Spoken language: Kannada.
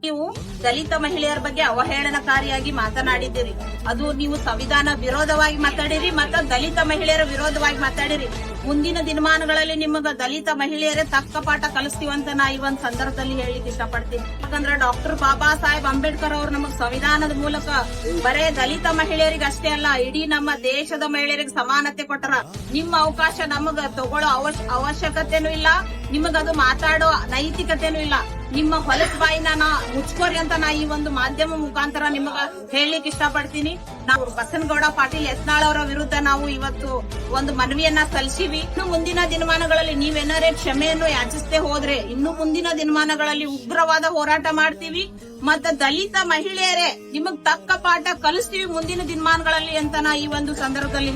ನೀವು ದಲಿತ ಮಹಿಳೆಯರ ಬಗ್ಗೆ ಅವಹೇಳನಕಾರಿಯಾಗಿ ಮಾತನಾಡಿದ್ದೀರಿ. ಅದು ನೀವು ಸಂವಿಧಾನ ವಿರೋಧವಾಗಿ ಮಾತಾಡಿರಿ ಮತ್ತು ದಲಿತ ಮಹಿಳೆಯರ ವಿರೋಧವಾಗಿ ಮಾತಾಡಿರಿ. ಮುಂದಿನ ದಿನಮಾನಗಳಲ್ಲಿ ನಿಮಗ ದಲಿತ ಮಹಿಳೆಯರೇ ತಕ್ಕ ಪಾಠ ಕಲಿಸ್ತೀವಂತ ನಾ ಈ ಒಂದ್ ಸಂದರ್ಭದಲ್ಲಿ ಹೇಳಿಕ್ ಇಷ್ಟಪಡ್ತೀನಿ. ಯಾಕಂದ್ರೆ ಡಾಕ್ಟರ್ ಬಾಬಾ ಸಾಹೇಬ್ ಅಂಬೇಡ್ಕರ್ ಅವರು ನಮಗ್ ಸಂವಿಧಾನದ ಮೂಲಕ ಬರೇ ದಲಿತ ಮಹಿಳೆಯರಿಗೆ ಅಷ್ಟೇ ಅಲ್ಲ, ಇಡೀ ನಮ್ಮ ದೇಶದ ಮಹಿಳೆಯರಿಗೆ ಸಮಾನತೆ ಕೊಟ್ಟರ. ನಿಮ್ಮ ಅವಕಾಶ ನಮಗ ತಗೊಳ್ಳೋ ಅವಶ್ಯಕತೆನೂ ಇಲ್ಲ, ನಿಮಗದು ಮಾತಾಡೋ ನೈತಿಕತೆನೂ ಇಲ್ಲ. ನಿಮ್ಮ ಹೊಲಸ್ ಬಾಯಿನ ಮುಚ್ಕೋರಿ ಅಂತ ನಾ ಈ ಒಂದು ಮಾಧ್ಯಮ ಮುಖಾಂತರ ನಿಮಗ ಹೇಳಲಿಕ್ಕೆ ಇಷ್ಟಪಡ್ತೀನಿ. ನಾವು ಬಸನಗೌಡ ಪಾಟೀಲ್ ಯತ್ನಾಳ್ ಅವರ ವಿರುದ್ಧ ನಾವು ಇವತ್ತು ಒಂದು ಮನವಿಯನ್ನ ಸಲ್ಲಿಸಿವಿ. ಇನ್ನು ಮುಂದಿನ ದಿನಮಾನಗಳಲ್ಲಿ ನೀವೇನಾರೇ ಕ್ಷಮೆಯನ್ನು ಯಾಚಿಸದೆ ಹೋದ್ರೆ ಇನ್ನು ಮುಂದಿನ ದಿನಮಾನಗಳಲ್ಲಿ ಉಗ್ರವಾದ ಹೋರಾಟ ಮಾಡ್ತೀವಿ ಮತ್ತು ದಲಿತ ಮಹಿಳೆಯರೇ ನಿಮಗ್ ತಕ್ಕ ಪಾಠ ಕಲಿಸ್ತೀವಿ ಮುಂದಿನ ದಿನಮಾನಗಳಲ್ಲಿ ಅಂತ ನಾ ಈ ಒಂದು ಸಂದರ್ಭದಲ್ಲಿ